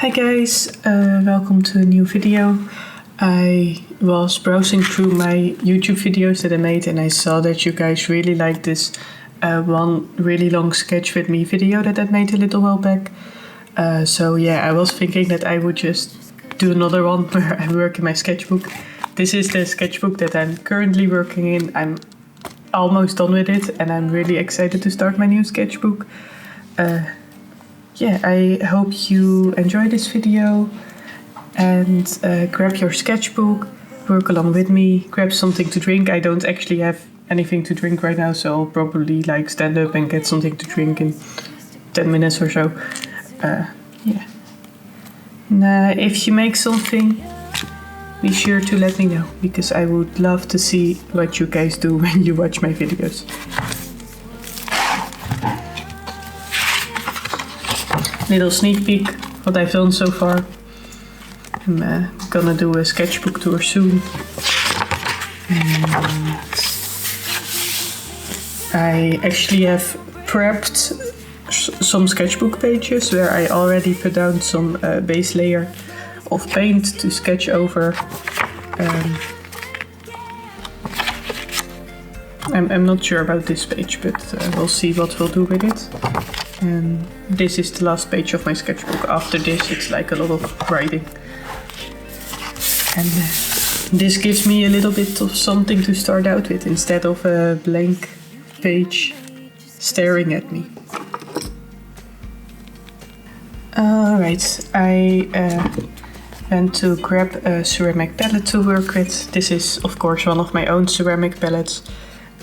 Hi guys, welcome to a new video. I was browsing through my YouTube videos that I made and I saw that you guys really liked this one really long sketch with me video that I made a little while back. So yeah, I was thinking that I would just do another one where I work in my sketchbook. This is the sketchbook that I'm currently working in. I'm almost done with it and I'm really excited to start my new sketchbook. Yeah, I hope you enjoy this video and grab your sketchbook, work along with me, grab something to drink. I don't actually have anything to drink right now, so I'll probably stand up and get something to drink in 10 minutes or so. Yeah. And if you make something, be sure to let me know, because I would love to see what you guys do when you watch my videos. Little sneak peek what I've done so far. I'm gonna do a sketchbook tour soon. And I actually have prepped some sketchbook pages where I already put down some base layer of paint to sketch over. I'm not sure about this page, but we'll see what we'll do with it. And this is the last page of my sketchbook. After this it's like a lot of writing. And this gives me a little bit of something to start out with instead of a blank page staring at me. Alright, I went to grab a ceramic palette to work with. This is of course one of my own ceramic palettes.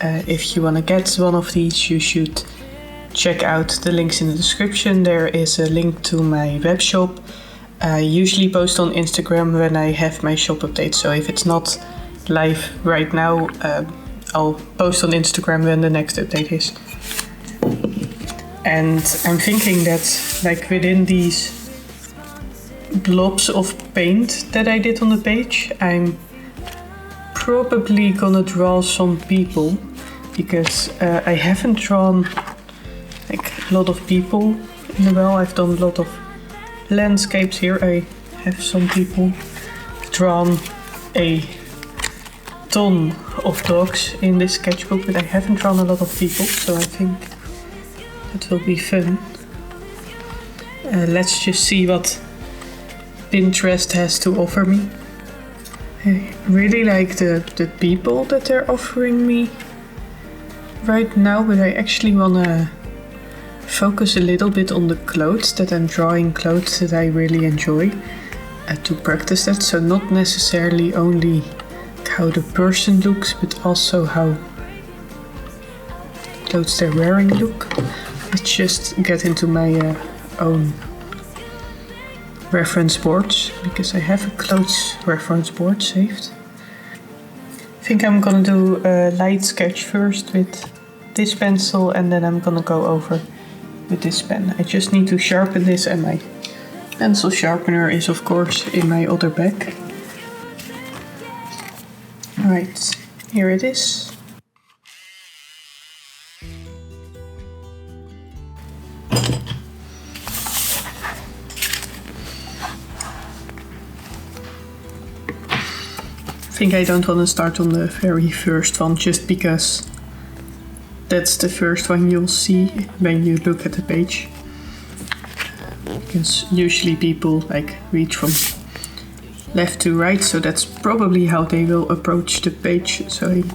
If you want to get one of these, you should check out the links in the description. There is a link to my web shop. I usually post on Instagram when I have my shop update, so if it's not live right now, I'll post on Instagram when the next update is. And I'm thinking that within these blobs of paint that I did on the page, I'm probably gonna draw some people, because I haven't drawn a lot of people in a while. I've done a lot of landscapes. Here I have some people. I've drawn a ton of dogs in this sketchbook, but I haven't drawn a lot of people, so I think that will be fun. Let's just see what Pinterest has to offer me. I really like the people that they're offering me right now, but I actually wanna focus a little bit on the clothes, that I'm drawing clothes that I really enjoy, to practice that. So not necessarily only how the person looks, but also how the clothes they're wearing look. Let's just get into my own reference boards, because I have a clothes reference board saved. I think I'm gonna do a light sketch first with this pencil, and then I'm gonna go over with this pen. I just need to sharpen this, and my pencil sharpener is of course in my other bag. Alright, here it is. I think I don't want to start on the very first one, just because that's the first one you'll see when you look at the page. Because usually people read from left to right, so that's probably how they will approach the page. So I'm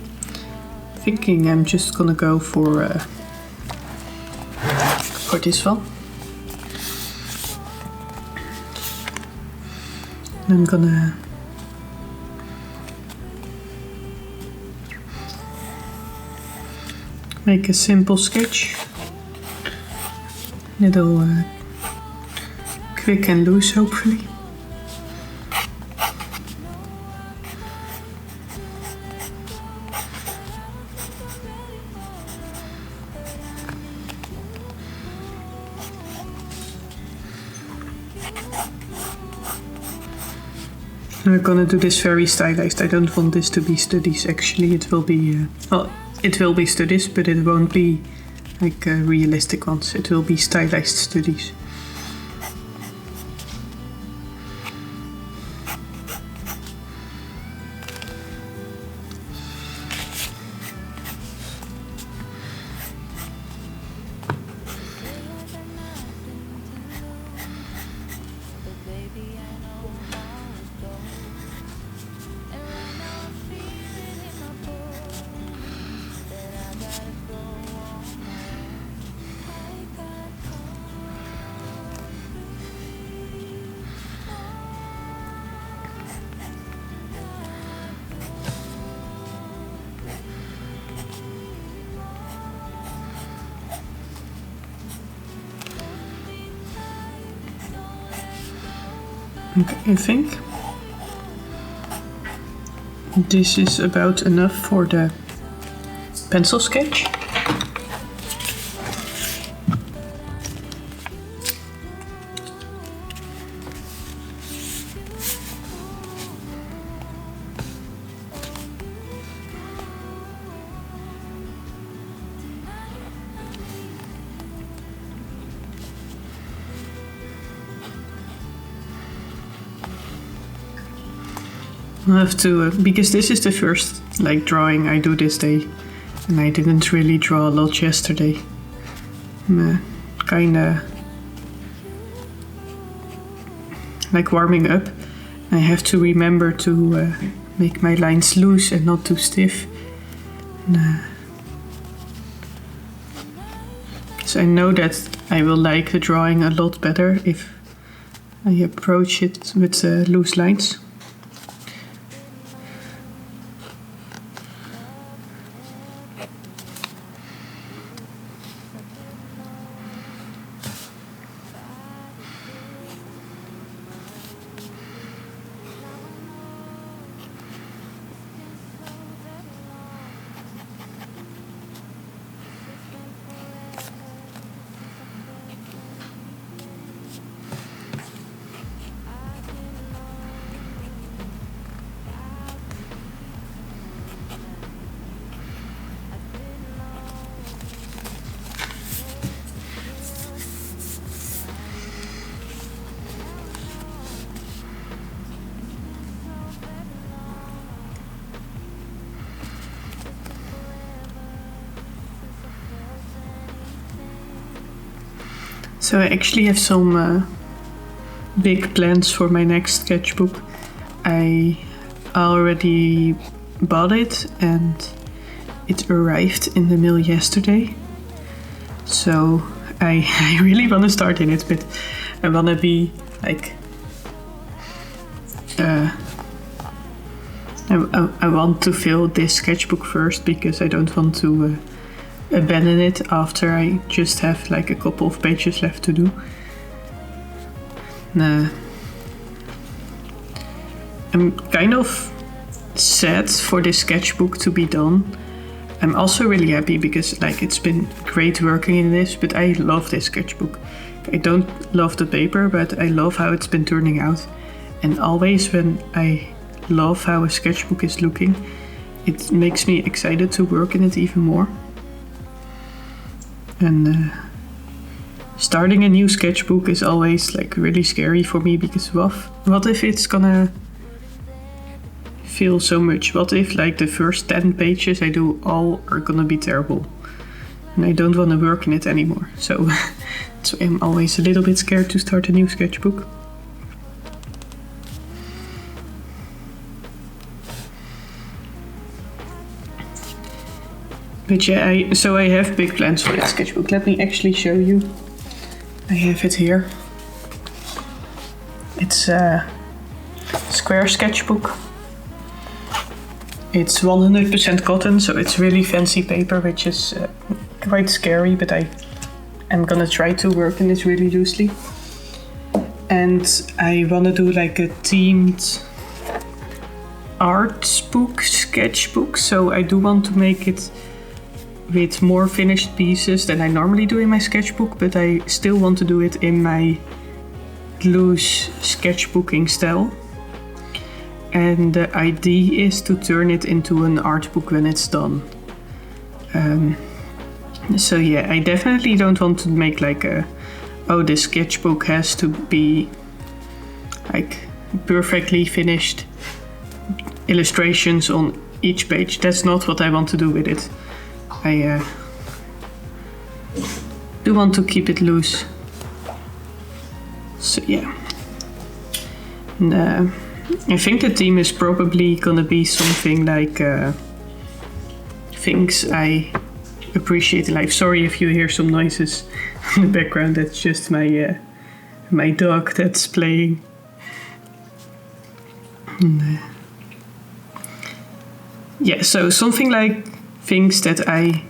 thinking I'm just gonna go for this one. And I'm gonna make a simple sketch, little quick and loose hopefully. I'm gonna do this very stylized. I don't want this to be studies actually. It will be, well, it will be studies, but it won't be realistic ones. It will be stylized studies. Okay, I think this is about enough for the pencil sketch. I have to, because this is the first drawing I do this day, and I didn't really draw a lot yesterday. I'm kinda warming up. I have to remember to make my lines loose and not too stiff. So I know that I will like the drawing a lot better if I approach it with loose lines. So I actually have some big plans for my next sketchbook. I already bought it and it arrived in the mail yesterday. So I really want to start in it, but I want to be I want to fill this sketchbook first because I don't want to abandon it after I just have a couple of pages left to do. I'm kind of sad for this sketchbook to be done. I'm also really happy because it's been great working in this, but I love this sketchbook. I don't love the paper, but I love how it's been turning out. And always when I love how a sketchbook is looking, it makes me excited to work in it even more. And starting a new sketchbook is always really scary for me because what if it's gonna feel so much? What if the first 10 pages I do all are gonna be terrible and I don't want to work in it anymore? So I'm always a little bit scared to start a new sketchbook. But yeah, I have big plans for that sketchbook. Let me actually show you. I have it here. It's a square sketchbook. It's 100% cotton, so it's really fancy paper, which is quite scary, but I'm gonna try to work in it really loosely. And I wanna do a themed art book, sketchbook, so I do want to make it with more finished pieces than I normally do in my sketchbook, but I still want to do it in my loose sketchbooking style. And the idea is to turn it into an art book when it's done. So yeah, I definitely don't want to make this sketchbook has to be perfectly finished illustrations on each page. That's not what I want to do with it. I do want to keep it loose. So yeah. And, I think the theme is probably gonna be something things I appreciate in life. Sorry if you hear some noises in the background. That's just my dog that's playing. And, yeah, so something like things that I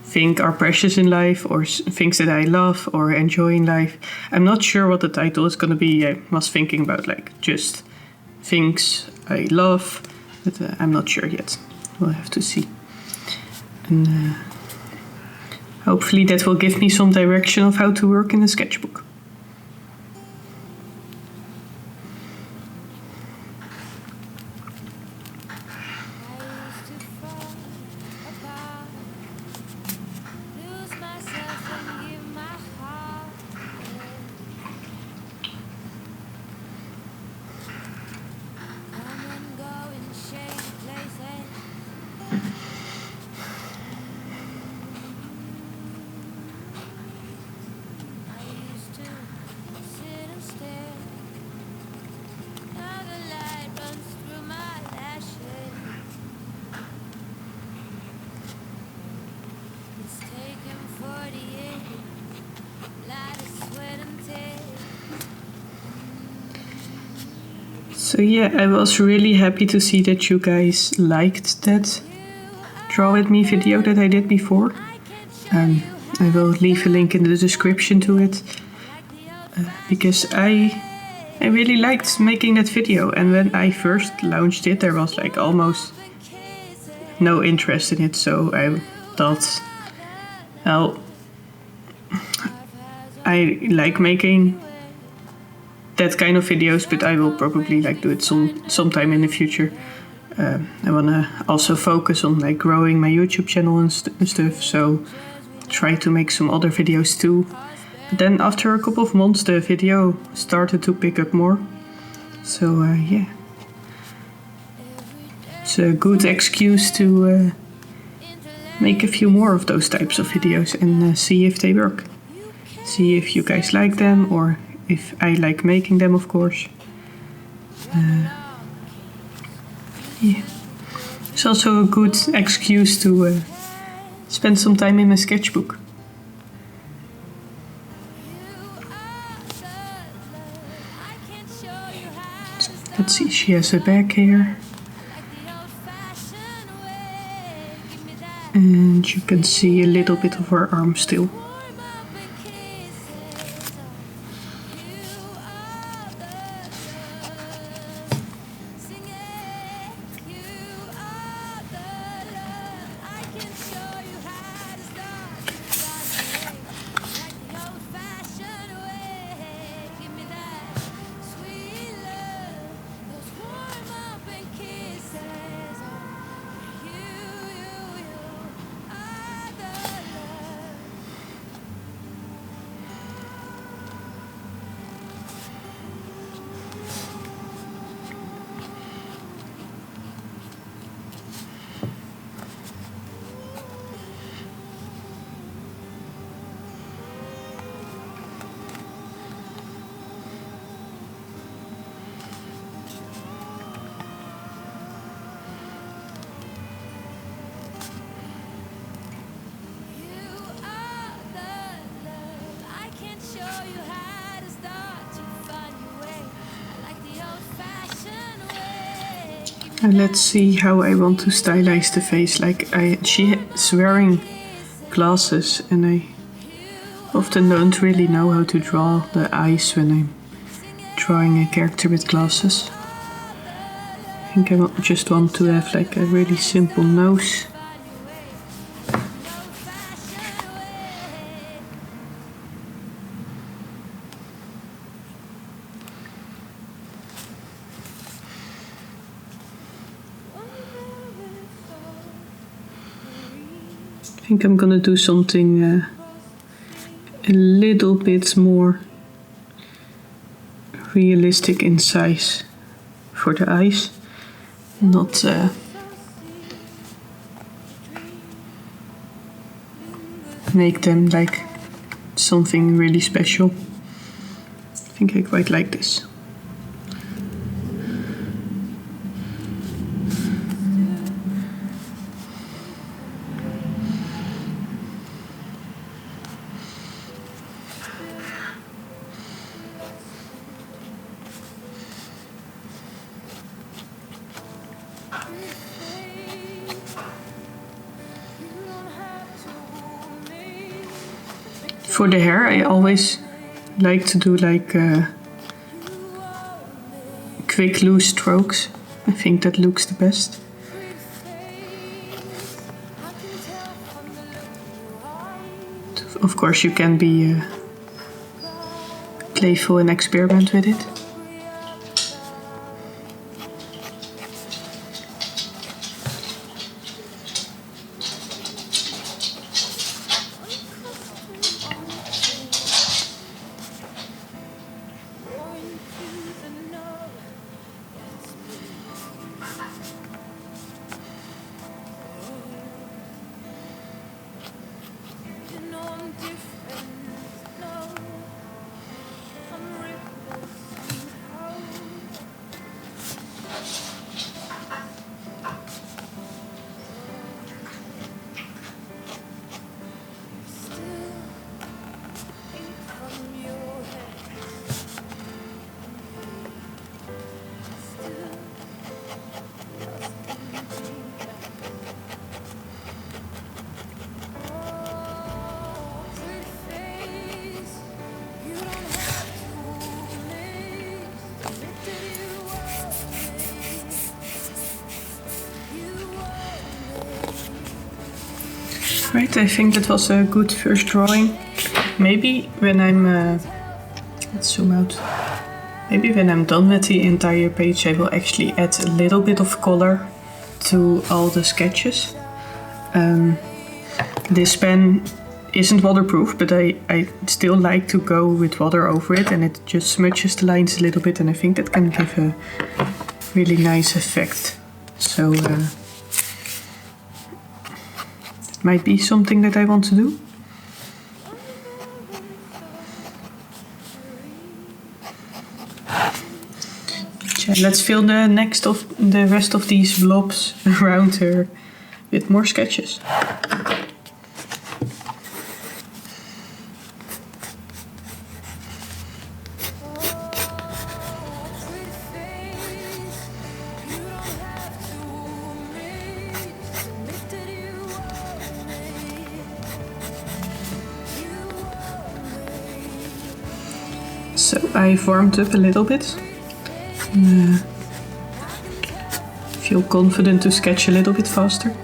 think are precious in life, or things that I love or enjoy in life. I'm not sure what the title is going to be. I was thinking about like just things I love, but I'm not sure yet. We'll have to see. And hopefully that will give me some direction of how to work in a sketchbook. So yeah, I was really happy to see that you guys liked that Draw With Me video that I did before. I will leave a link in the description to it, because I really liked making that video, and when I first launched it there was like almost no interest in it, so I thought, well, I like making that kind of videos, but I will probably like do it sometime in the future. I wanna also focus on like growing my YouTube channel and stuff, so try to make some other videos too. But then after a couple of months the video started to pick up more, so yeah, it's a good excuse to make a few more of those types of videos and see if they work. See if you guys like them, or if I like making them, of course. Yeah. It's also a good excuse to spend some time in my sketchbook. So, let's see, she has a bag here. And you can see a little bit of her arm still. And let's see how I want to stylize the face. Like she's wearing glasses, and I often don't really know how to draw the eyes when I'm drawing a character with glasses. I think I just want to have like a really simple nose. I think I'm gonna do something a little bit more realistic in size for the eyes, not make them like something really special. I think I quite like this. For the hair, I always like to do like quick loose strokes. I think that looks the best. Of course, you can be playful and experiment with it. Right, I think that was a good first drawing. Maybe when I'm, let's zoom out. Maybe when I'm done with the entire page, I will actually add a little bit of color to all the sketches. This pen isn't waterproof, but I still like to go with water over it, and it just smudges the lines a little bit, and I think that can give a really nice effect. So it might be something that I want to do. Let's fill the rest of these blobs around her with more sketches. So I've warmed up a little bit. Feel confident to sketch a little bit faster.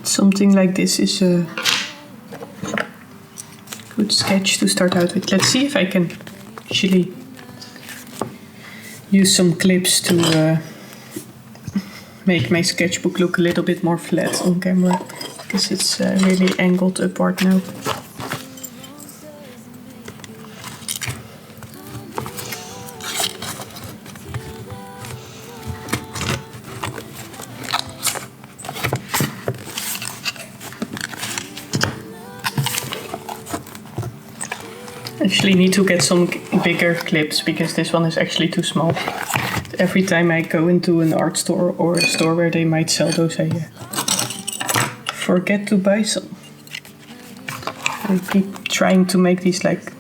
Something like this is a good sketch to start out with. Let's see if I can actually use some clips to make my sketchbook look a little bit more flat on camera, because it's really angled upward now. Actually need to get some bigger clips, because this one is actually too small. Every time I go into an art store or a store where they might sell those, I forget to buy some. I keep trying to make these like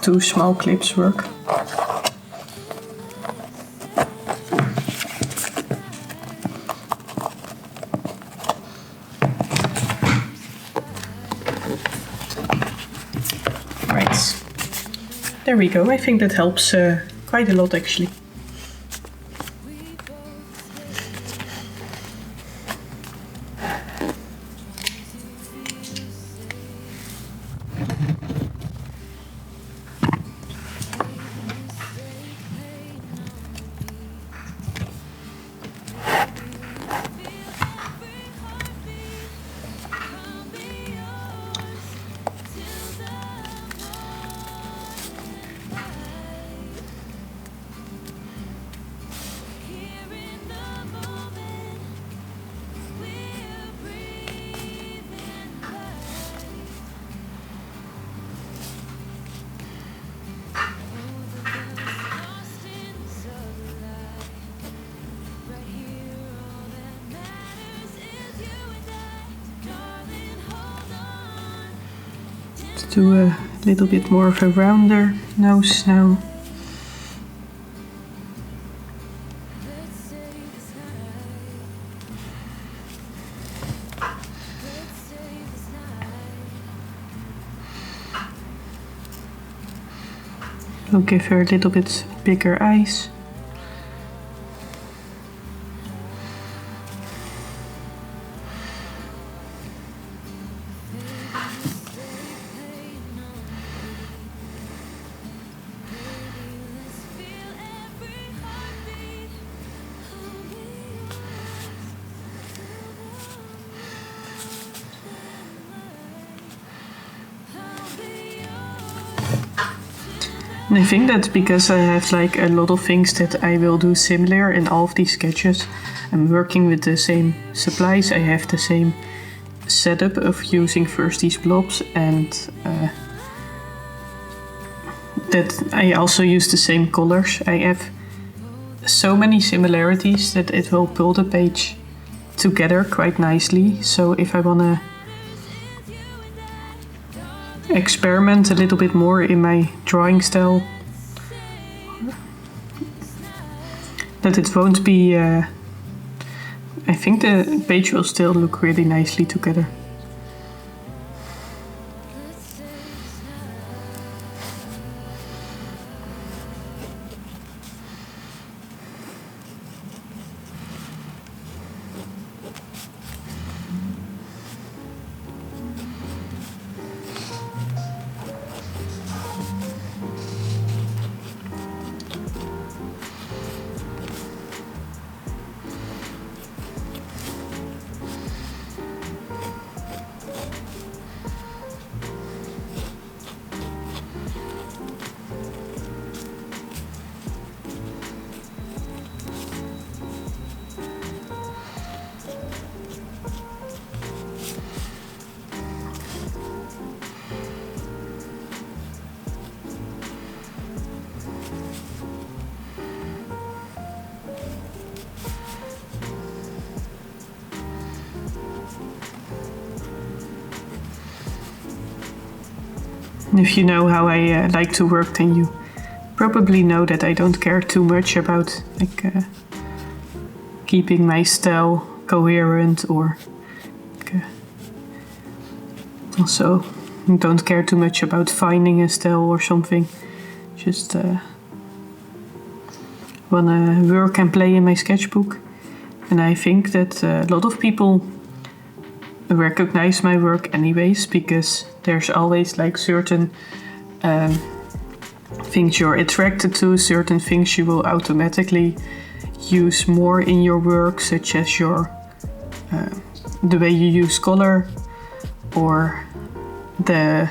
2 small clips work. There we go. I think that helps quite a lot actually. do a little bit more of a rounder nose now. We'll give her a little bit bigger eyes. And I think that's because I have like a lot of things that I will do similar in all of these sketches. I'm working with the same supplies, I have the same setup of using first these blobs, and that I also use the same colors. I have so many similarities that it will pull the page together quite nicely. So if I want to experiment a little bit more in my drawing style, that it won't be I think the page will still look really nicely together. If you know how I like to work, then you probably know that I don't care too much about keeping my style coherent, or also don't care too much about finding a style or something. Just wanna work and play in my sketchbook. And I think that a lot of people recognize my work anyways, because there's always like certain things you're attracted to, certain things you will automatically use more in your work, such as your the way you use color, or the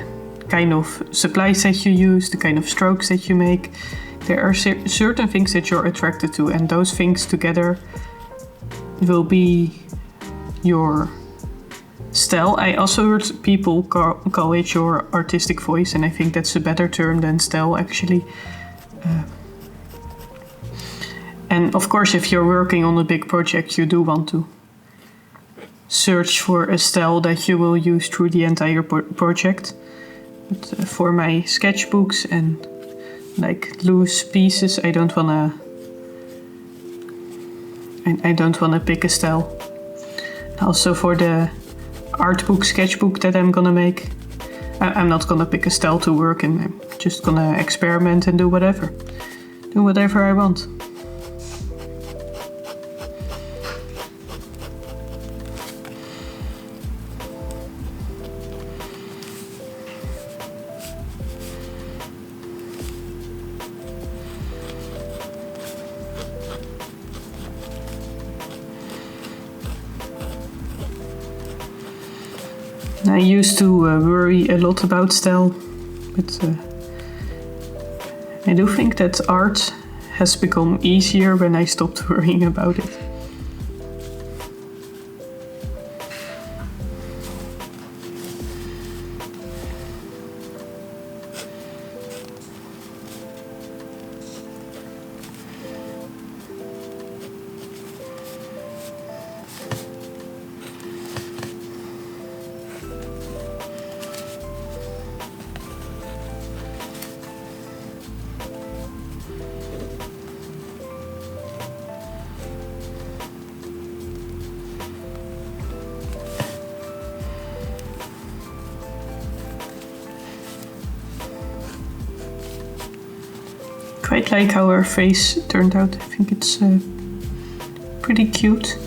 kind of supplies that you use, the kind of strokes that you make. There are certain things that you're attracted to, and those things together will be your style. I also heard people call it your artistic voice, and I think that's a better term than style, actually. And of course, if you're working on a big project, you do want to search for a style that you will use through the entire project. But for my sketchbooks and like loose pieces, I don't wanna pick a style. Also for the art book, sketchbook that I'm gonna make, I'm not gonna pick a style to work in. I'm just gonna experiment and do whatever I want. I used to worry a lot about style, but I do think that art has become easier when I stopped worrying about it. quite like how her face turned out. I think it's pretty cute.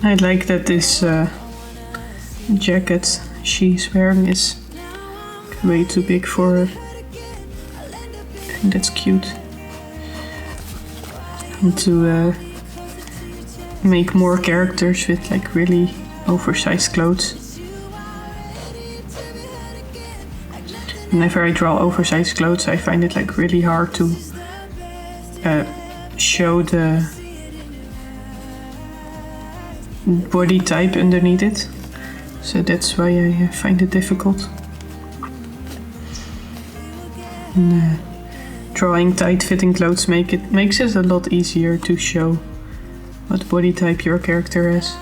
I like that this jacket she's wearing is way too big for her. I think that's cute. And to make more characters with like really oversized clothes. Whenever I draw oversized clothes, I find it like really hard to show the body type underneath it, so that's why I find it difficult. And, drawing tight-fitting clothes makes it a lot easier to show what body type your character has.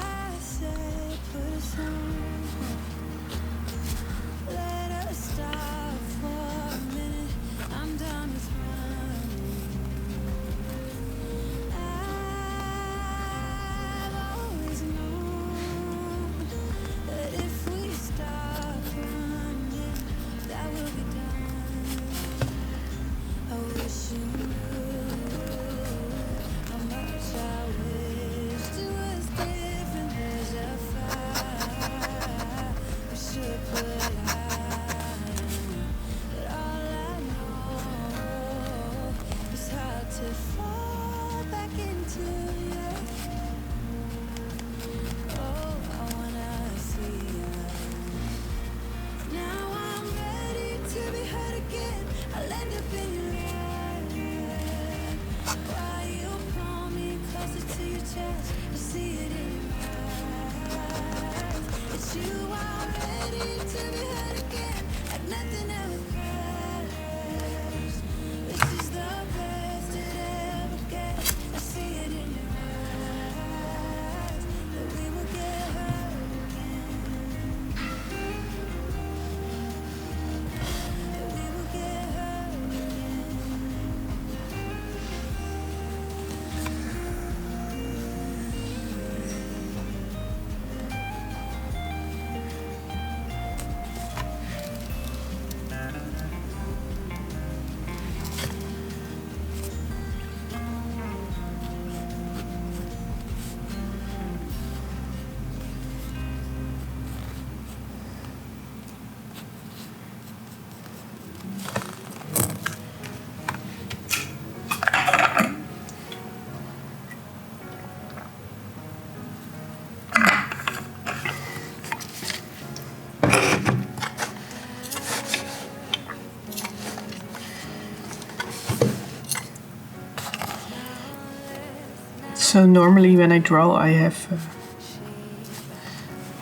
So normally when I draw I have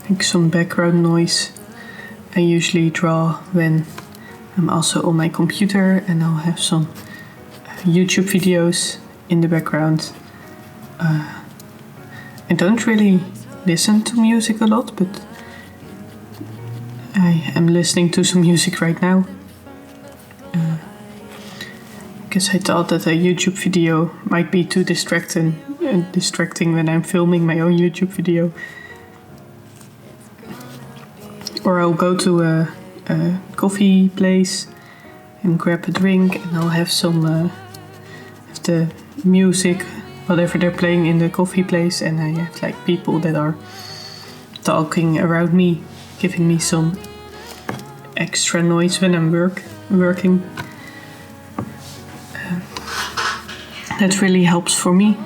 like some background noise. I usually draw when I'm also on my computer, and I'll have some YouTube videos in the background. I don't really listen to music a lot, but I am listening to some music right now. Because I thought that a YouTube video might be too distracting when I'm filming my own YouTube video. Or I'll go to a coffee place and grab a drink, and I'll have some of the music, whatever they're playing in the coffee place, and I have like people that are talking around me, giving me some extra noise when I'm working. That really helps for me.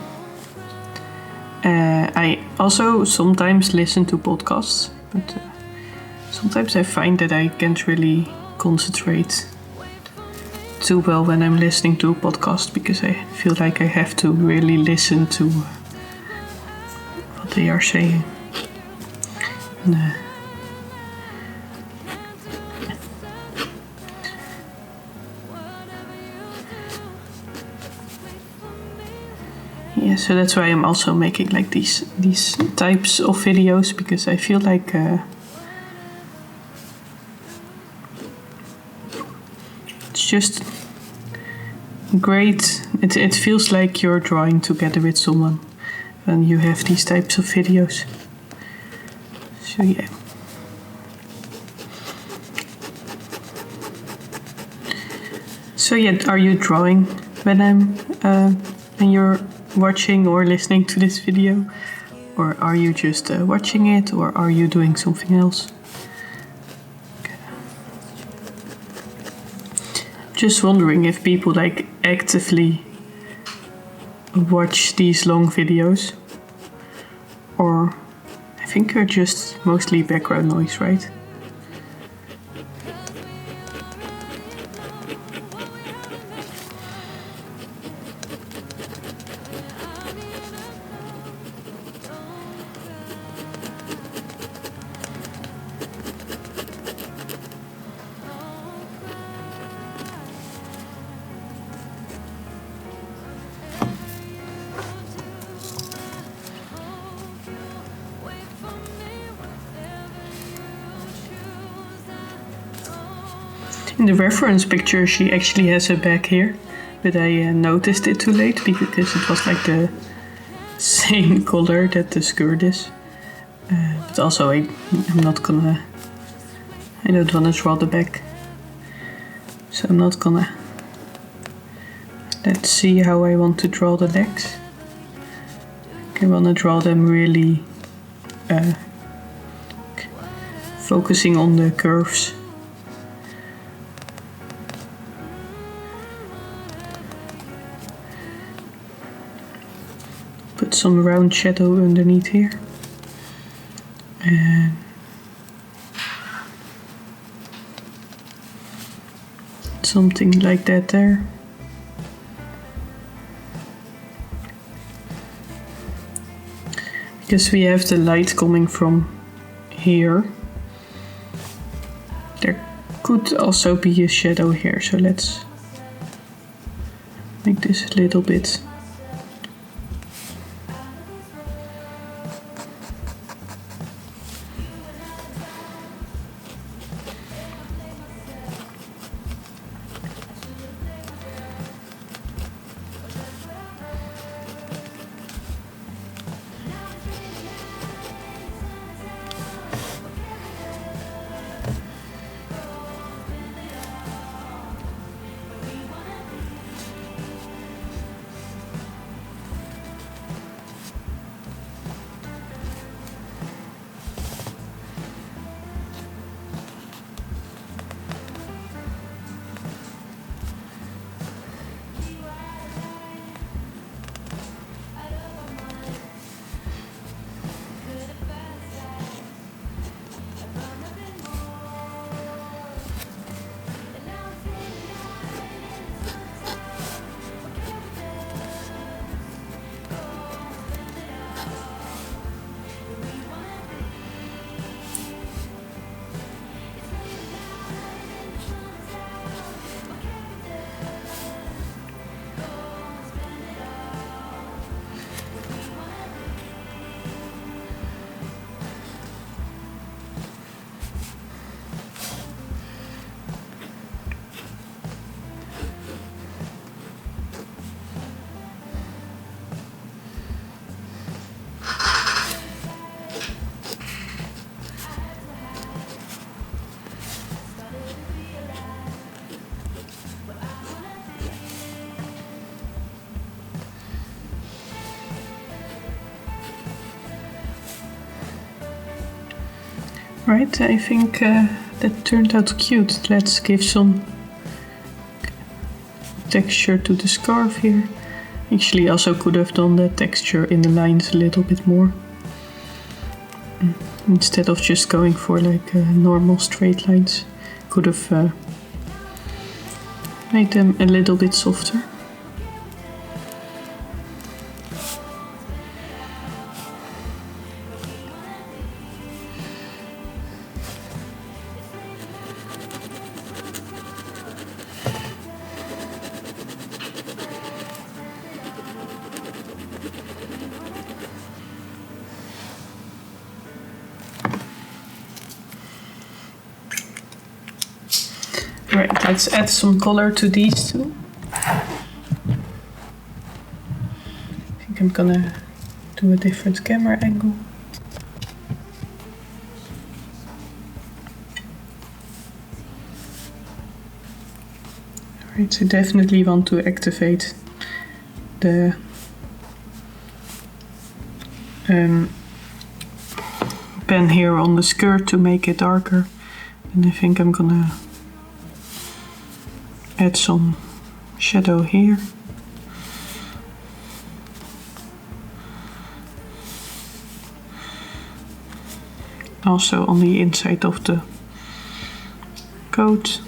I also sometimes listen to podcasts, but sometimes I find that I can't really concentrate too well when I'm listening to a podcast, because I feel like I have to really listen to what they are saying. And, yeah, so that's why I'm also making like these types of videos, because I feel like it's just great. It feels like you're drawing together with someone when you have these types of videos. So yeah. So yeah, are you drawing when you're watching or listening to this video? Or are you just watching it, or are you doing something else? Just wondering if people like actively watch these long videos, or I think they're just mostly background noise, right? In the reference picture, she actually has a bag here, but I noticed it too late because it was like the same color that the skirt is. But also, I don't want to draw the back, so I'm not gonna. Let's see how I want to draw the legs. I want to draw them really focusing on the curves. Put some round shadow underneath here. And something like that there. Because we have the light coming from here, there could also be a shadow here, so let's make this a little bit Right, I think that turned out cute. Let's give some texture to the scarf here. Actually, also could have done the texture in the lines a little bit more. Instead of just going for like normal straight lines. Could have made them a little bit softer. Right, let's add some color to these two. I think I'm gonna do a different camera angle. Alright, so definitely want to activate the pen here on the skirt to make it darker. And I think I'm gonna add some shadow here. Also on the inside of the coat.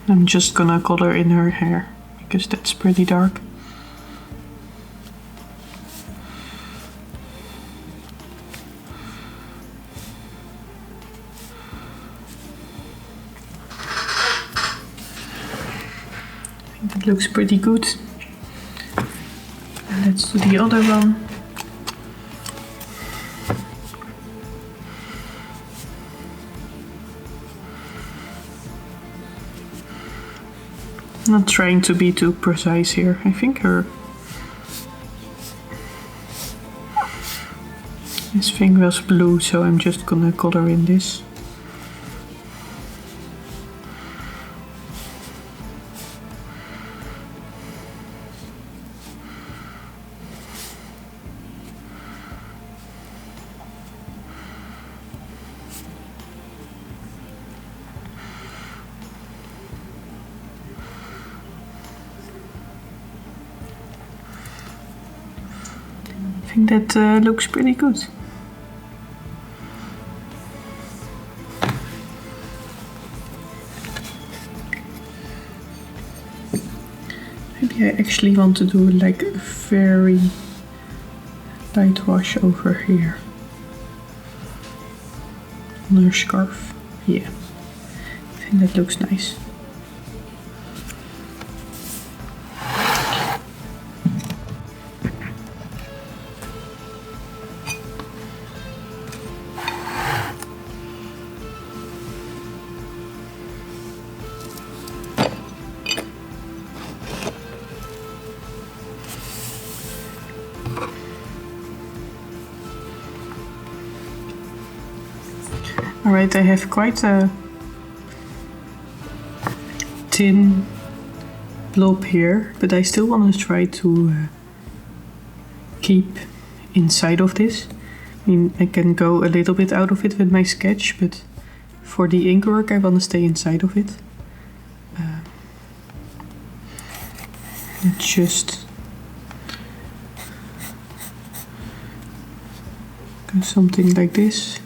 I'm just gonna color in her hair because that's pretty dark. That looks pretty good. And let's do the other one. Not trying to be too precise here. I think this thing was blue, so I'm just gonna color in this. I think that looks pretty good. Maybe I actually want to do like a very light wash over here on her scarf. Yeah, I think that looks nice. Alright, I have quite a thin blob here, but I still want to try to keep inside of this. I mean, I can go a little bit out of it with my sketch, but for the ink work I want to stay inside of it. Just go something like this.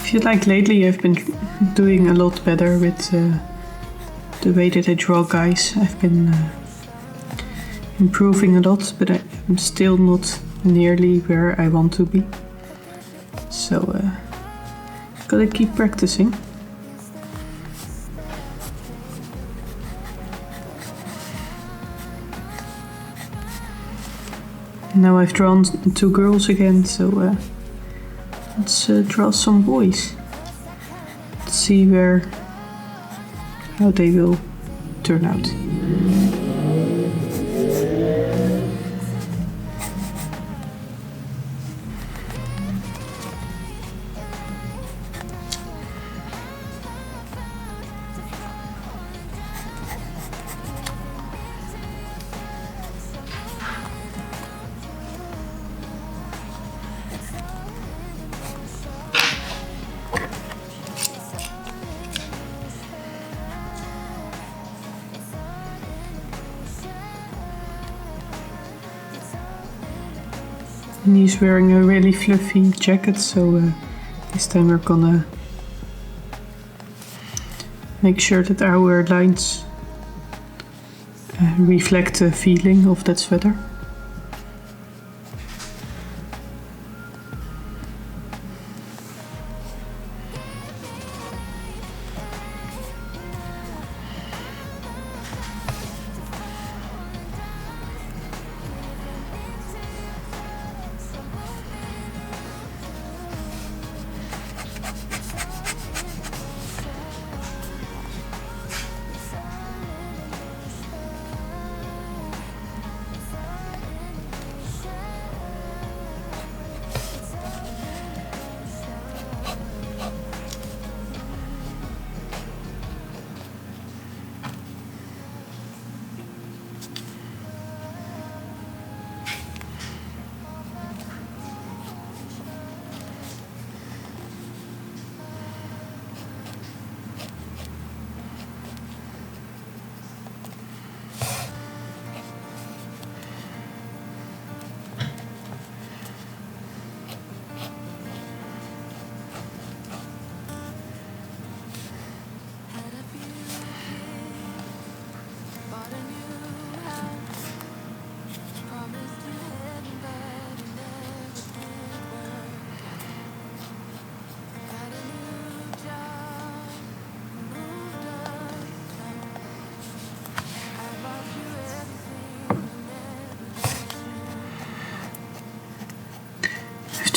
feel like lately I've been doing a lot better with the way that I draw guys. I've been improving a lot, but I'm still not nearly where I want to be. So gotta keep practicing. Now I've drawn 2 girls again, so let's draw some boys. Let's see how they will turn out. And he's wearing a really fluffy jacket, so this time we're gonna make sure that our lines reflect the feeling of that sweater.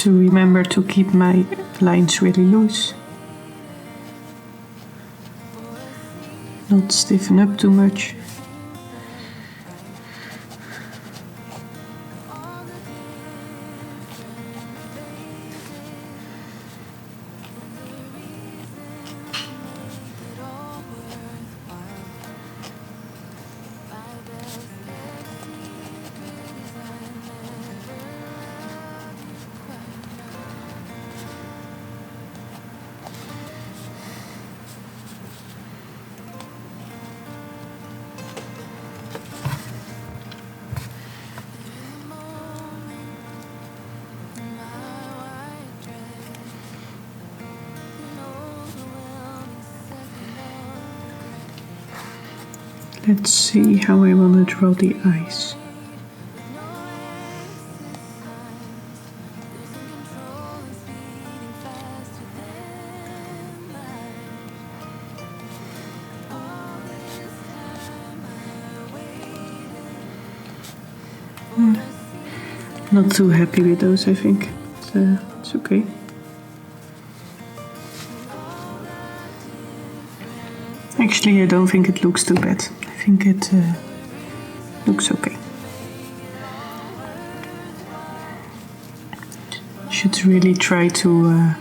To remember to keep my lines really loose, not stiffen up too much. Let's see how I want to draw the eyes. Not too happy with those, I think. It's okay. Actually, I don't think it looks too bad. I think it looks okay. Should really try to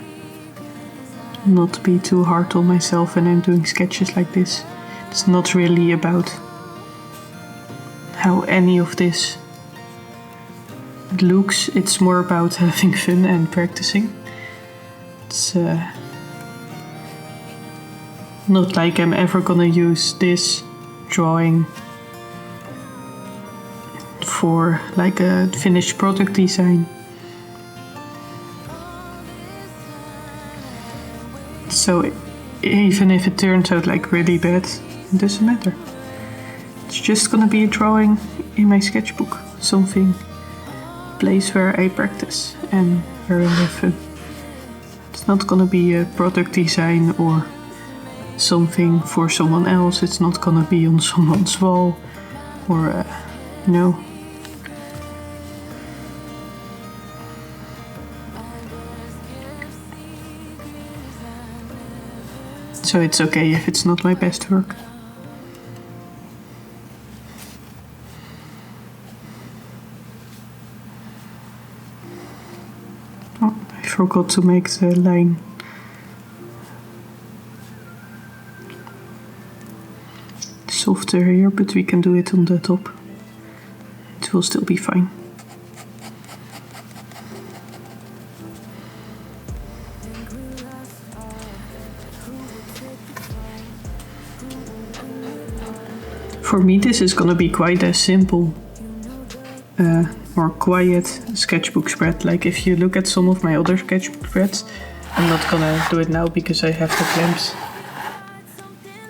not be too hard on myself when I'm doing sketches like this. It's not really about how any of this looks, it's more about having fun and practicing. It's not like I'm ever gonna use this drawing for like a finished product design. So even if it turns out like really bad, it doesn't matter. It's just gonna be a drawing in my sketchbook, something, place where I practice and where I have fun. It's not gonna be a product design or something for someone else. It's not gonna be on someone's wall or no. So it's okay if it's not my best work. Oh, I forgot to make the line. Softer here, but we can do it on the top. It will still be fine. For me, this is gonna be quite a simple or quiet sketchbook spread. Like if you look at some of my other sketchbook spreads, I'm not gonna do it now because I have the clamps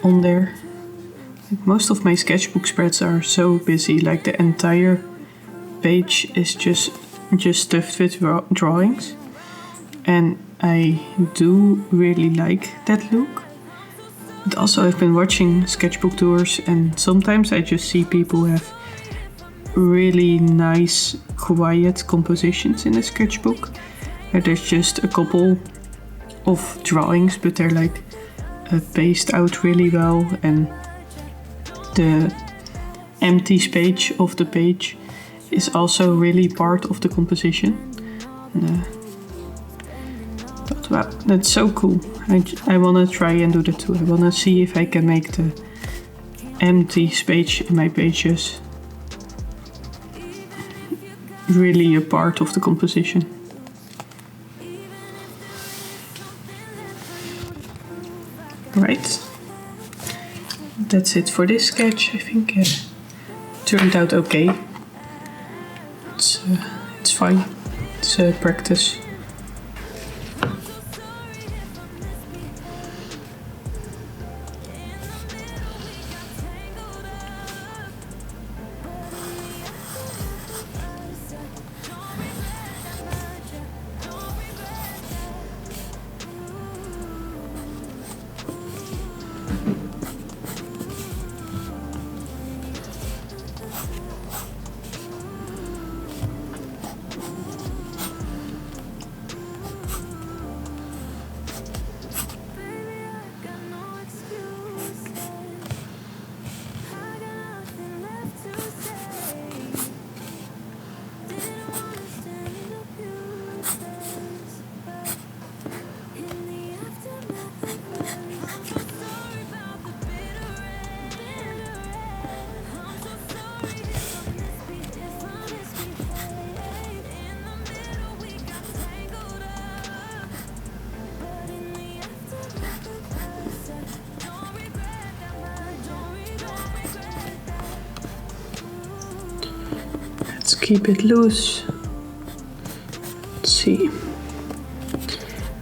on there. Most of my sketchbook spreads are so busy, like the entire page is just stuffed with drawings, and I do really like that look. But also I've been watching sketchbook tours, and sometimes I just see people have really nice quiet compositions in a sketchbook where there's just a couple of drawings, but they're like paced out really well, and the empty space of the page is also really part of the composition. But wow, that's so cool. I wanna try and do that too. I wanna see if I can make the empty space in my pages really a part of the composition. Right. That's it for this sketch. I think it turned out okay. It's fine. It's practice. Let's keep it loose. Let's see.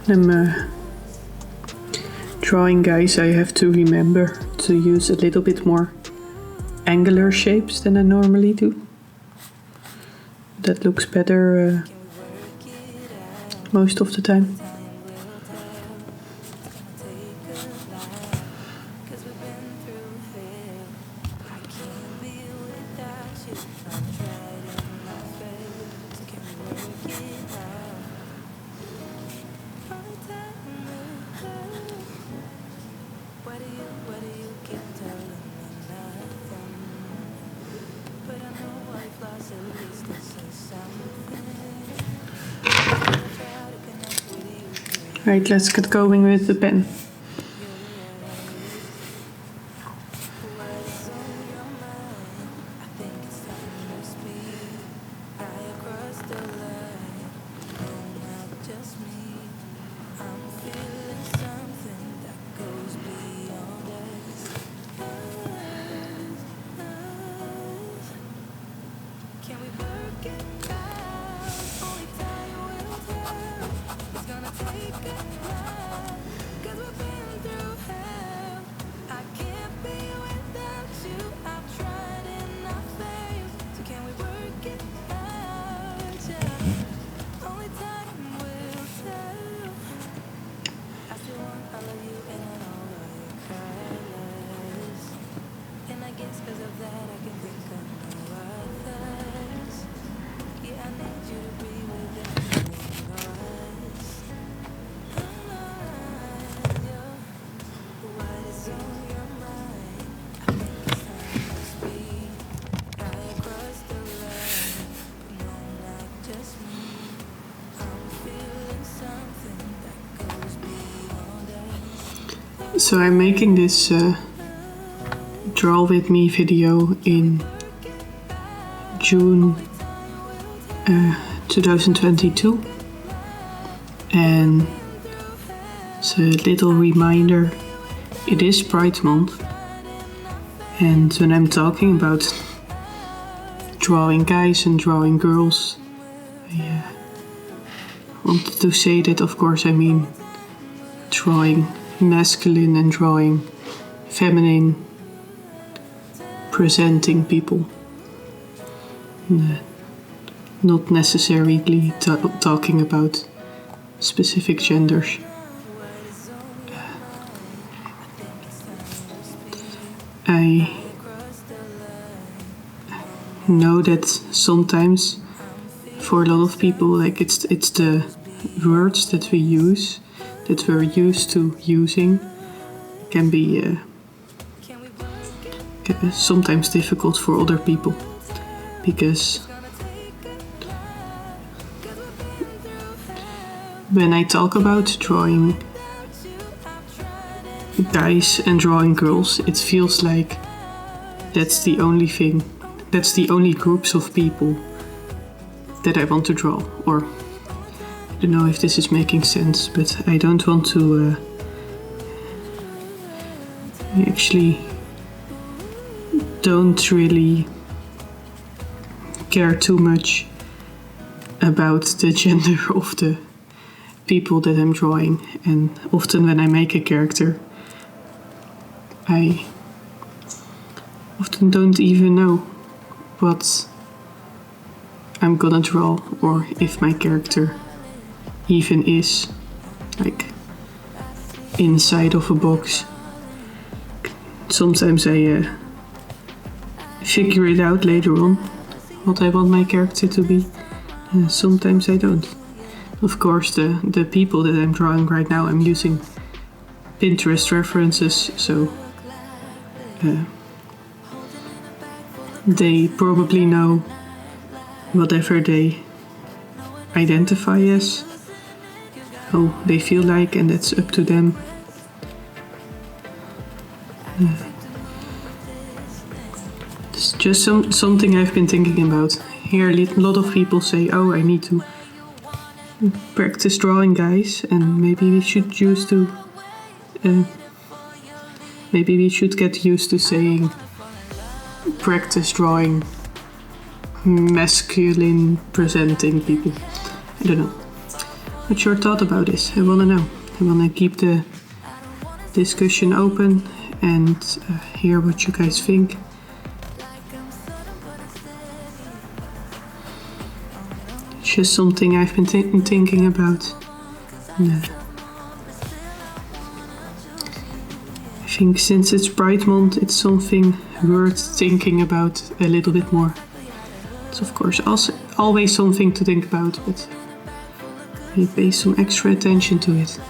I'm drawing, guys. I have to remember to use a little bit more angular shapes than I normally do. That looks better most of the time. Right, let's get going with the pen. So I'm making this Draw With Me video in June 2022, and it's a little reminder, it is Pride Month, and when I'm talking about drawing guys and drawing girls, I wanted to say that of course I mean drawing masculine and drawing feminine presenting people, not necessarily talking about specific genders. I know that sometimes for a lot of people, like it's the words that we use, that we're used to using, can be sometimes difficult for other people, because when I talk about drawing guys and drawing girls, it feels like that's the only thing, that's the only groups of people that I want to draw. Or I don't know if this is making sense, but I don't want to actually don't really care too much about the gender of the people that I'm drawing. And often when I make a character, I often don't even know what I'm gonna draw, or if my character even is like inside of a box. Sometimes I figure it out later on what I want my character to be, sometimes I don't. Of course, the people that I'm drawing right now, I'm using Pinterest references, so they probably know whatever they identify as, how they feel like, and that's up to them. It's just something I've been thinking about. Here a lot of people say, oh, I need to practice drawing guys, and maybe we should get used to saying practice drawing masculine presenting people. I don't know. What's your thought about this? I wanna know. I wanna keep the discussion open and hear what you guys think. It's just something I've been thinking about. And, I think since it's Pride Month, it's something worth thinking about a little bit more. It's of course also always something to think about, but we pay some extra attention to it.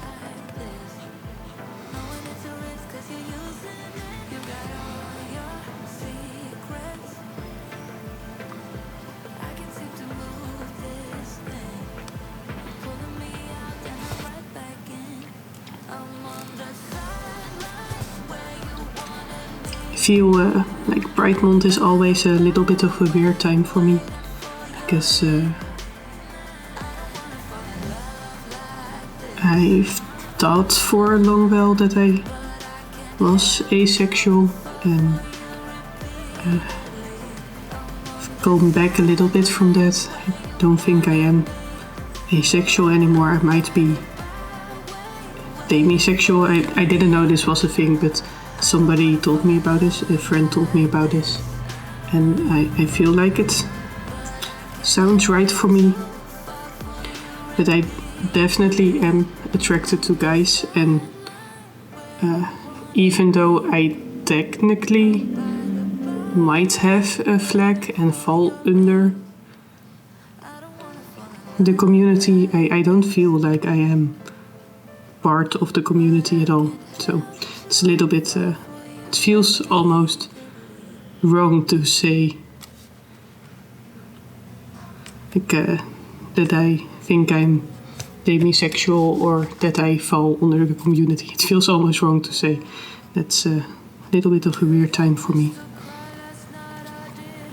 I feel like Pride Month is always a little bit of a weird time for me, because I've thought for a long while that I was asexual, and I've gone back a little bit from that. I don't think I am asexual anymore. I might be demisexual. I didn't know this was a thing, but somebody told me about this, a friend told me about this, and I feel like it sounds right for me. But I definitely am attracted to guys, and even though I technically might have a flag and fall under the community, I don't feel like I am part of the community at all. So it's a little bit, it feels almost wrong to say like, that I think I'm demisexual or that I fall under the community. It feels almost wrong to say. That's a little bit of a weird time for me.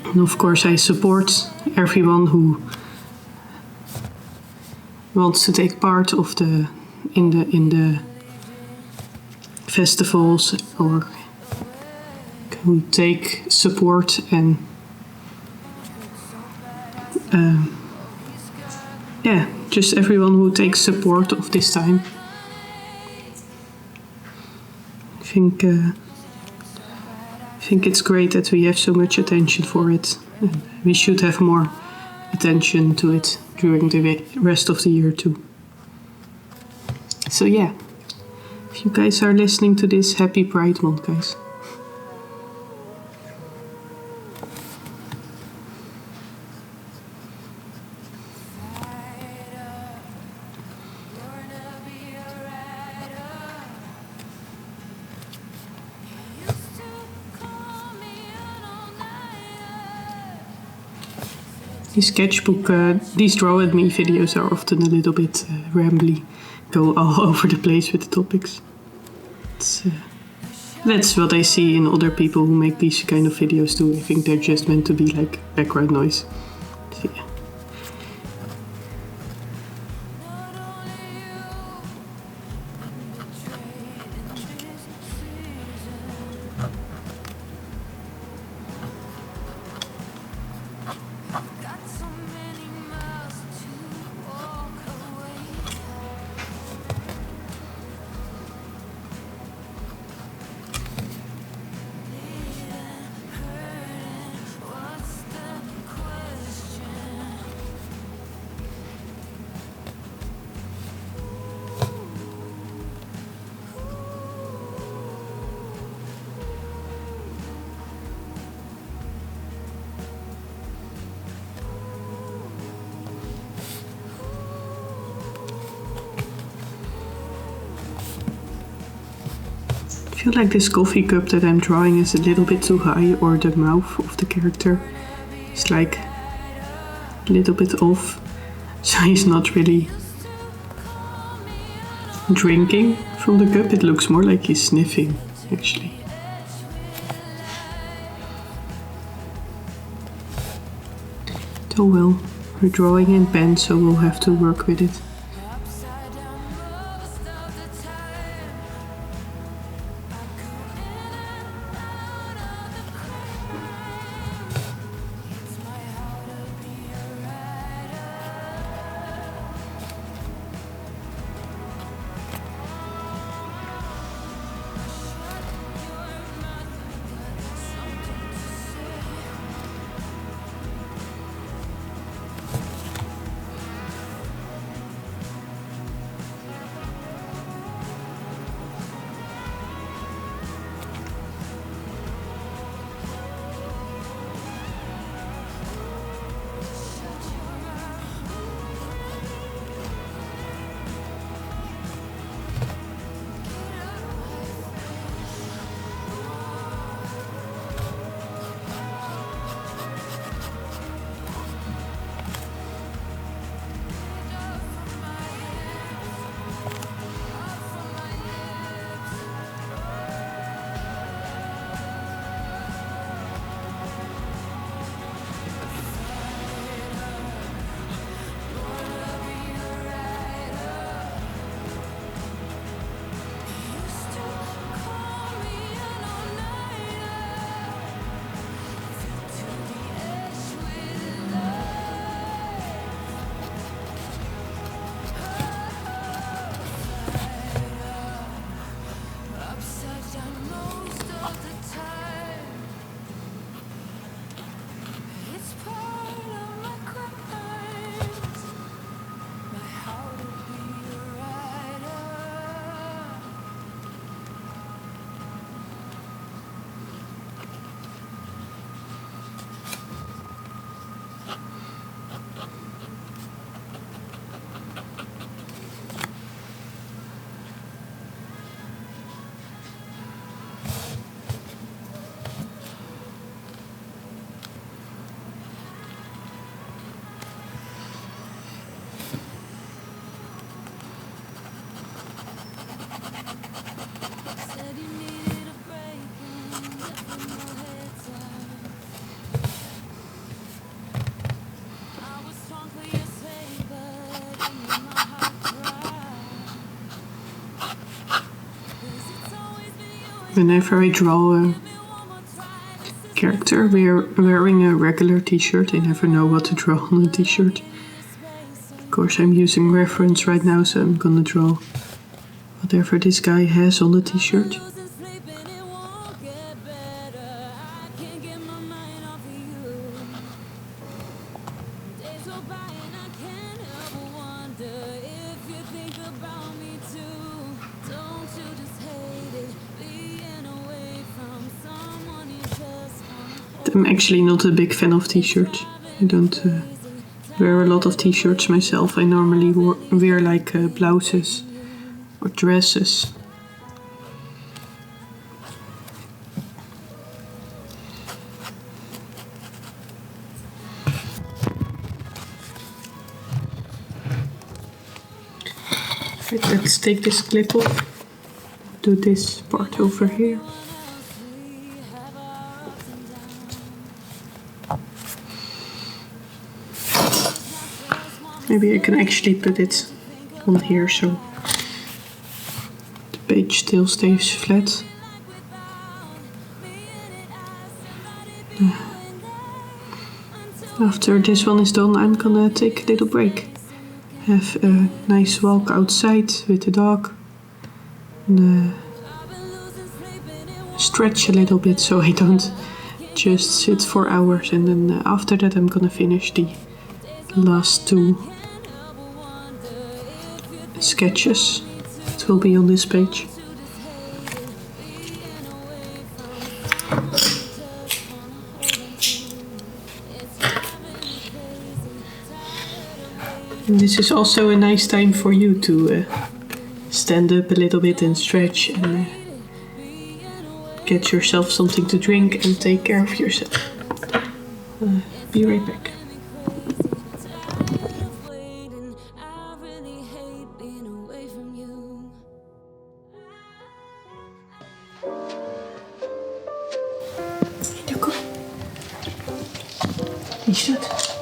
And of course I support everyone who wants to take part of in the festivals, or who take support and just everyone who takes support of this time. I think it's great that we have so much attention for it. We should have more attention to it during the rest of the year too. So yeah, if you guys are listening to this, happy Pride Month, guys. These Draw At Me videos are often a little bit rambly, go all over the place with the topics. That's what I see in other people who make these kind of videos too. I think they're just meant to be like background noise. So, yeah. I feel like this coffee cup that I'm drawing is a little bit too high, or the mouth of the character is like a little bit off, so he's not really drinking from the cup. It looks more like he's sniffing, actually. Oh well, we're drawing in pen, so we'll have to work with it. Whenever I draw a character wearing a regular t-shirt, I never know what to draw on a t-shirt. Of course, I'm using reference right now, so I'm gonna draw whatever this guy has on the t-shirt. I'm actually not a big fan of t-shirts. I don't wear a lot of t-shirts myself. I normally wear like blouses or dresses. Right, let's take this clip off. Do this part over here. Maybe I can actually put it on here so the page still stays flat. After this one is done, I'm gonna take a little break. Have a nice walk outside with the dog. And stretch a little bit so I don't just sit for hours. And then after that I'm gonna finish the last two sketches. It will be on this page. And this is also a nice time for you to stand up a little bit and stretch and get yourself something to drink and take care of yourself. Be right back. Wie is dat?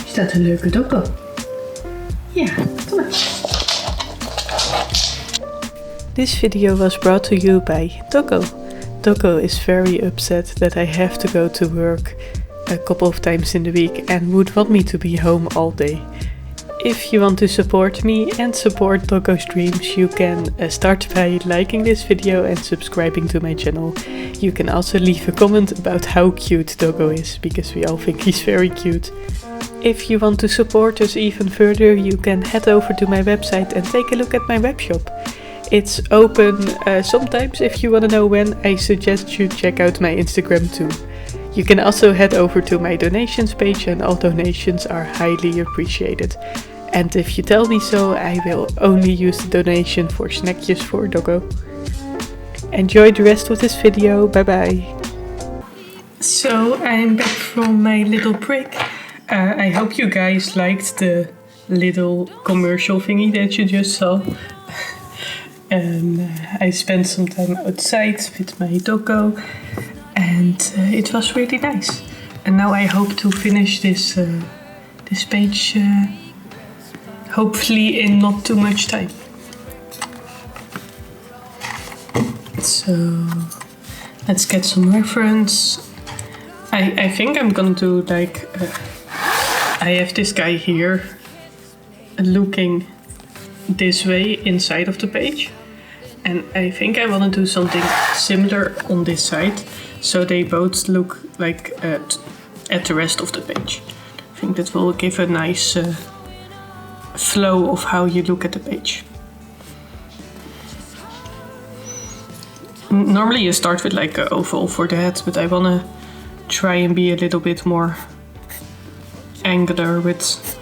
Is dat een leuke doggo? Ja, kom maar. This video was brought to you by Doggo. Doggo is very upset that I have to go to work a couple of times in the week and would want me to be home all day. If you want to support me and support Doggo's dreams, you can start by liking this video and subscribing to my channel. You can also leave a comment about how cute Doggo is, because we all think he's very cute. If you want to support us even further, you can head over to my website and take a look at my webshop. It's open sometimes. If you want to know when, I suggest you check out my Instagram too. You can also head over to my donations page, and all donations are highly appreciated. And if you tell me so, I will only use the donation for snackjes for Doggo. Enjoy the rest of this video. Bye bye. So I'm back from my little break. I hope you guys liked the little commercial thingy that you just saw. I spent some time outside with my Doggo and it was really nice. And now I hope to finish this page hopefully in not too much time. So let's get some reference. I think I'm gonna do like I have this guy here looking this way inside of the page, and I think I want to do something similar on this side so they both look like at the rest of the page. I think that will give a nice flow of how you look at the page. Normally you start with like an oval for the head, but I want to try and be a little bit more angular with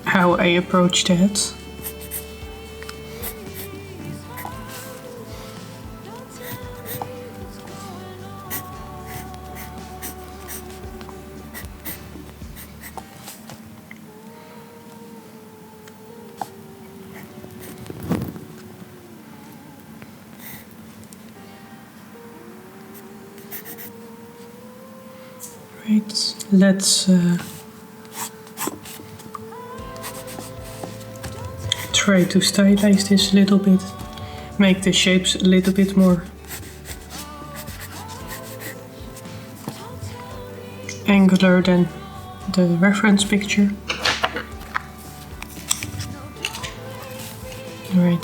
how I approach the head. Right, let's try to stylize this a little bit, make the shapes a little bit more angular than the reference picture. Right.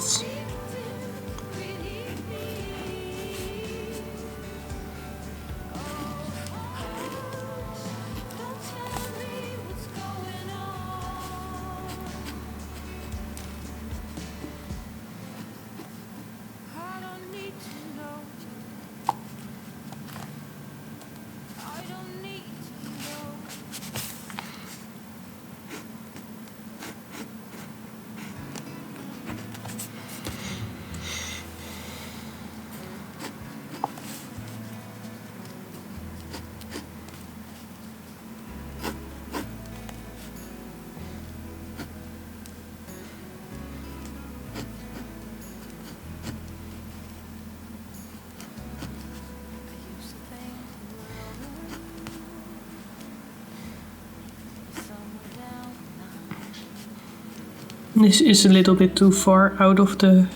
This is a little bit too far out of the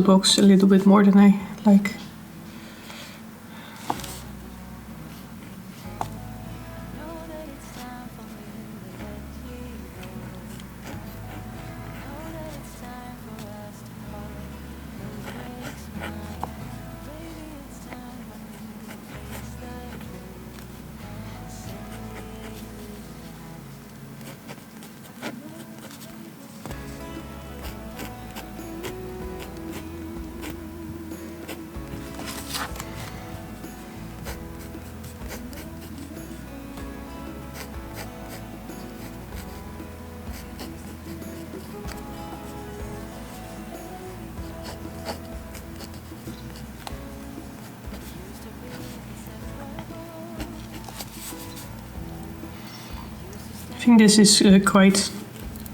box, a little bit more than I like. I think this is a quite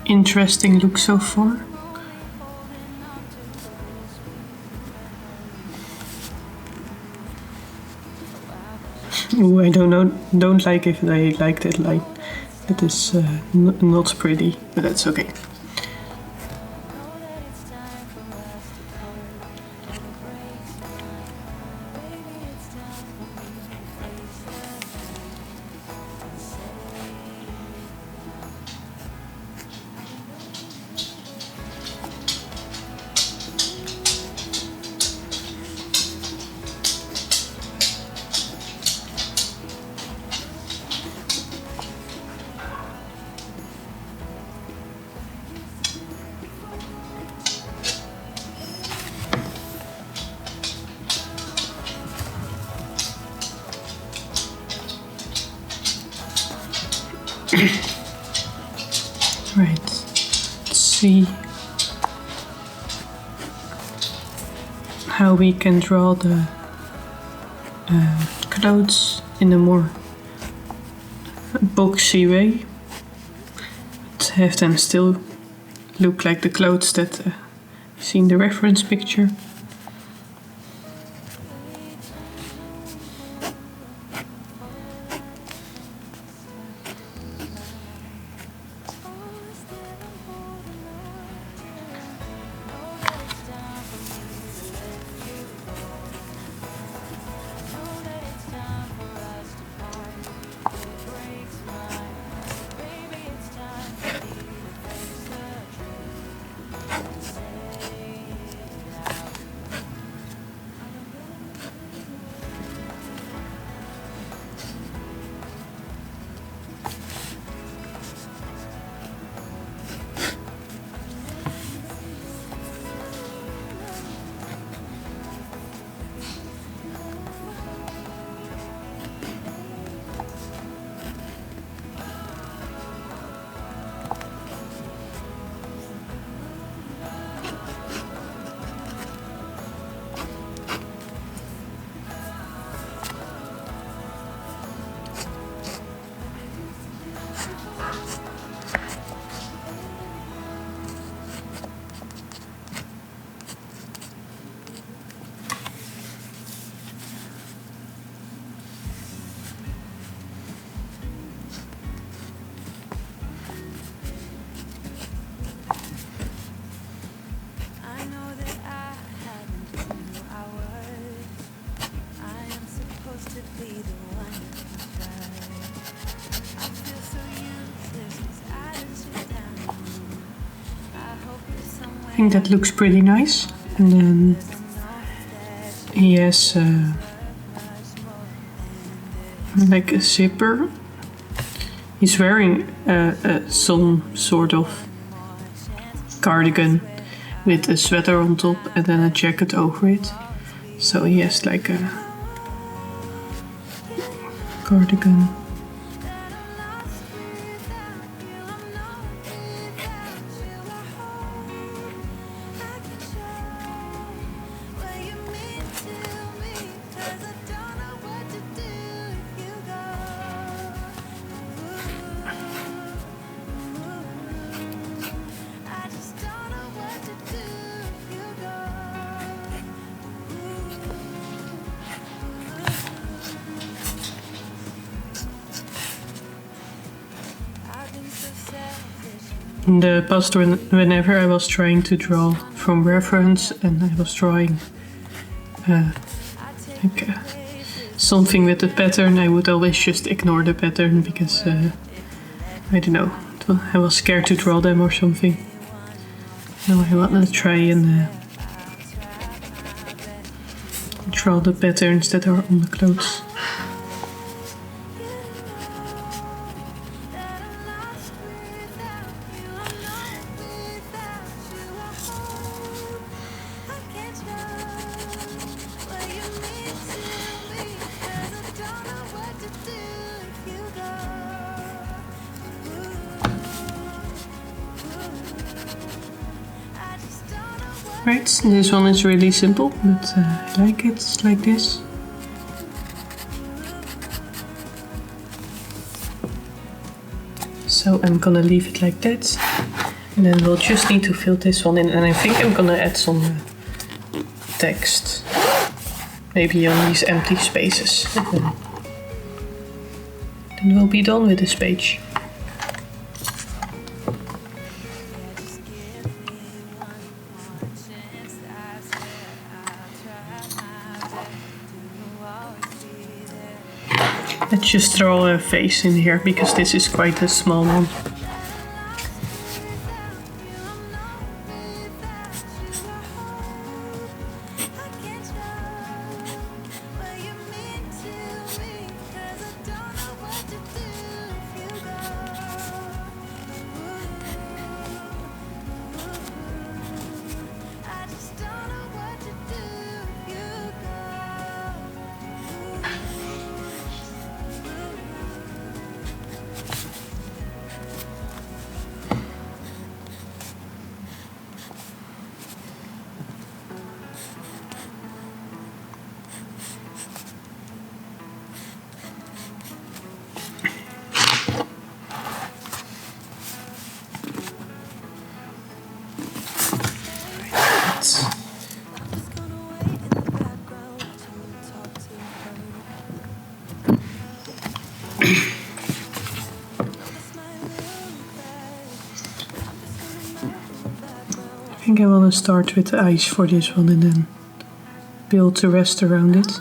interesting look so far. Ooh, I don't like if I like that line. That is not pretty, but that's okay. Right, let's see how we can draw the clouds in a more boxy way, but have them still look like the clouds that you see in the reference picture. think that looks pretty nice. And then he has like a zipper. He's wearing some sort of cardigan with a sweater on top and then a jacket over it. So he has like a cardigan. In the past, whenever I was trying to draw from reference and I was drawing something with a pattern, I would always just ignore the pattern because I don't know, I was scared to draw them or something. Now I want to try and draw the patterns that are on the clothes. Right, this one is really simple, but I like it. It's like this. So I'm gonna leave it like that. And then we'll just need to fill this one in. And I think I'm gonna add some text. Maybe on these empty spaces. Then we'll be done with this page. Let's just throw a face in here because this is quite a small one. I think I want to start with the eyes for this one and then build the rest around it.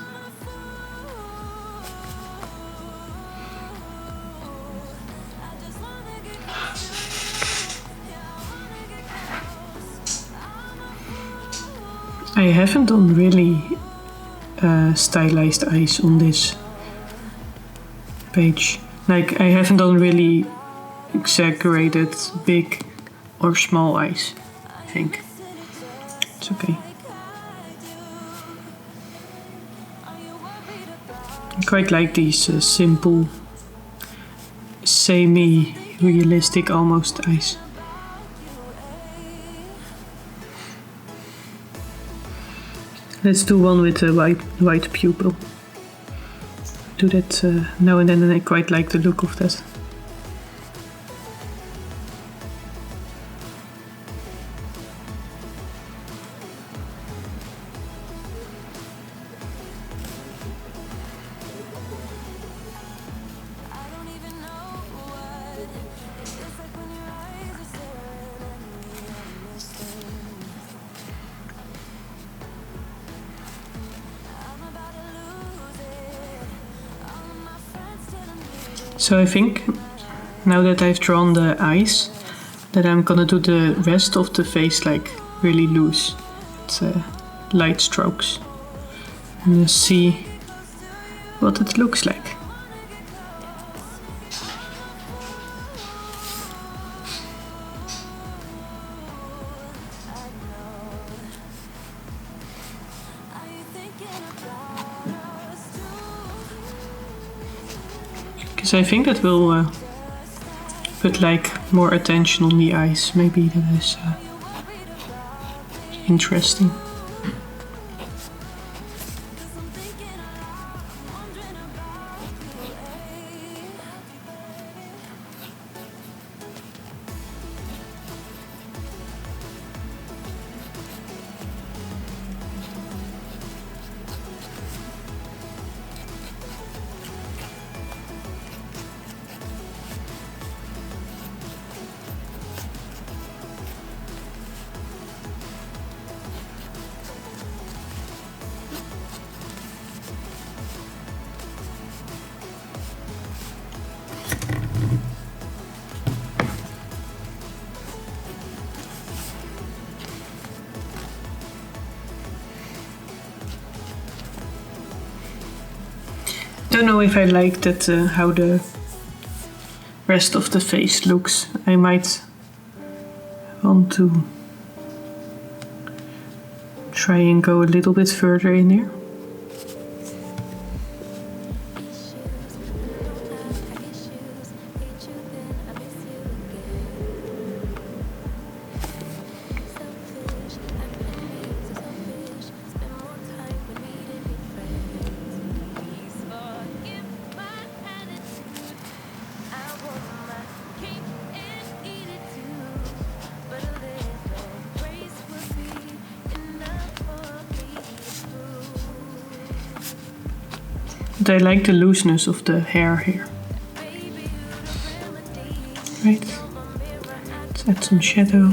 I haven't done really stylized eyes on this page. Like, I haven't done really exaggerated big or small eyes. I think it's okay. I quite like these simple, semi-realistic almost eyes. Let's do one with a white pupil. Do that now and then, and I quite like the look of that. So I think, now that I've drawn the eyes, that I'm gonna do the rest of the face like really loose. It's light strokes. And let's see what it looks like. Because I think that will put like more attention on the eyes. Maybe that is interesting. I don't know if I like that how the rest of the face looks. I might want to try and go a little bit further in here. But I like the looseness of the hair here. Right, let's add some shadow.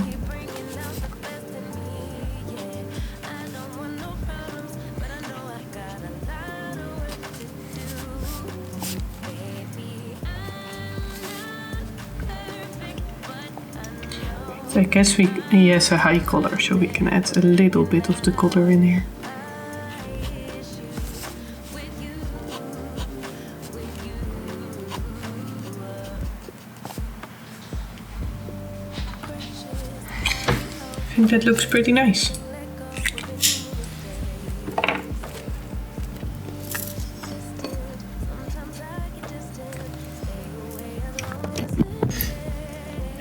I guess he has a high color, so we can add a little bit of the color in here. I think that looks pretty nice.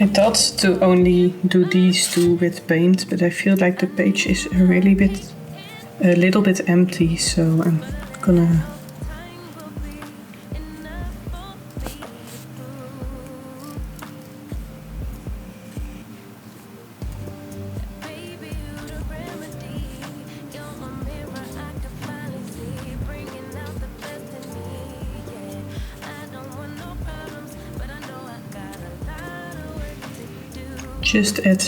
I thought to only do these two with paint, but I feel like the page is a little bit empty, so I'm gonna just add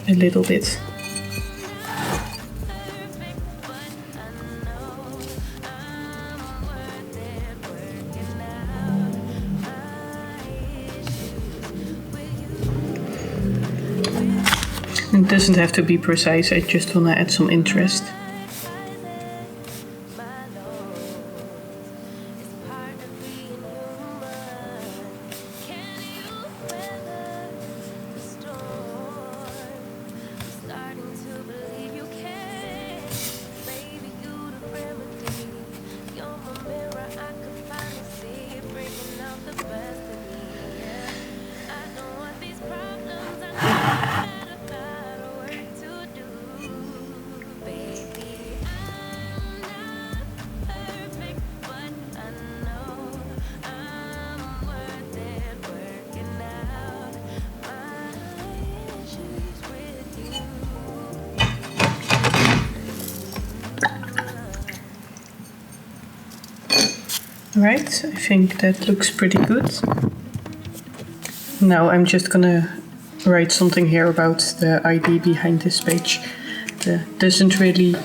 a little bit. It doesn't have to be precise, I just want to add some interest. Alright, I think that looks pretty good. Now I'm just gonna write something here about the ID behind this page. It doesn't really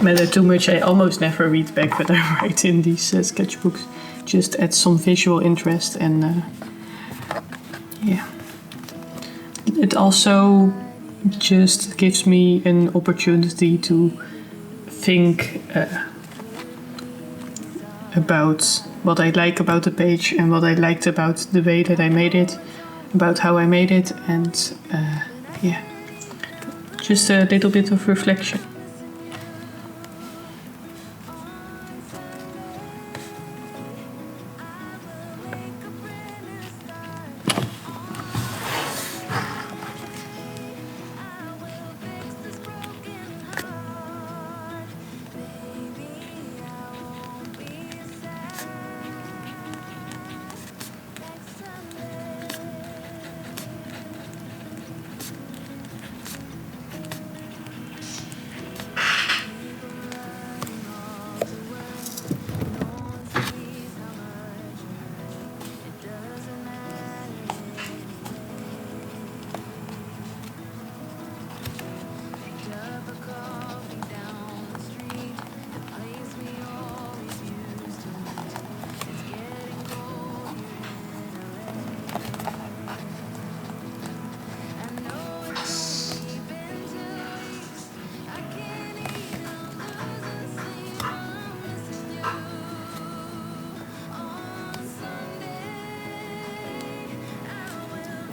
matter too much, I almost never read back what I write in these sketchbooks. Just add some visual interest and yeah. It also just gives me an opportunity to think about what I like about the page and what I liked about the way that I made it, about how I made it, and yeah, just a little bit of reflection.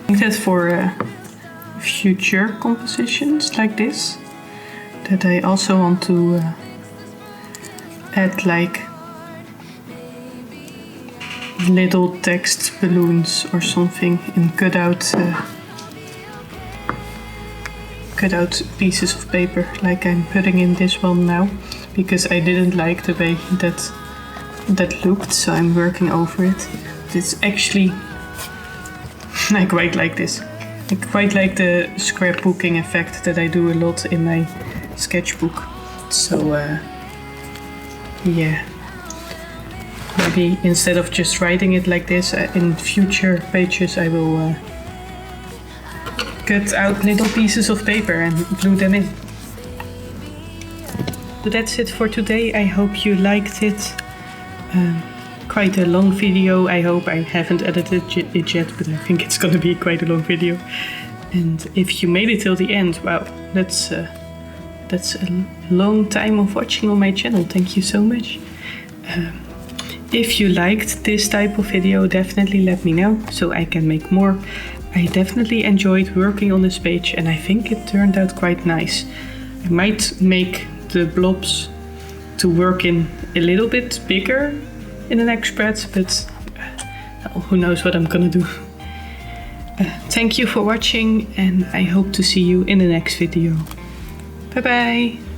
I think that for future compositions like this, that I also want to add like little text balloons or something and cut out pieces of paper like I'm putting in this one now, because I didn't like the way that looked, so I'm working over it. It's actually, I quite like this. I quite like the scrapbooking effect that I do a lot in my sketchbook. So yeah, maybe instead of just writing it like this, in future pages I will cut out little pieces of paper and glue them in. So that's it for today. I hope you liked it. Quite a long video. I hope I haven't edited it yet, but I think it's gonna be quite a long video. And if you made it till the end, wow, that's a long time of watching on my channel. Thank you so much. If you liked this type of video, definitely let me know so I can make more. I definitely enjoyed working on this page and I think it turned out quite nice. I might make the blobs to work in a little bit bigger in the next spread, but who knows what I'm gonna do. Thank you for watching and I hope to see you in the next video. Bye bye!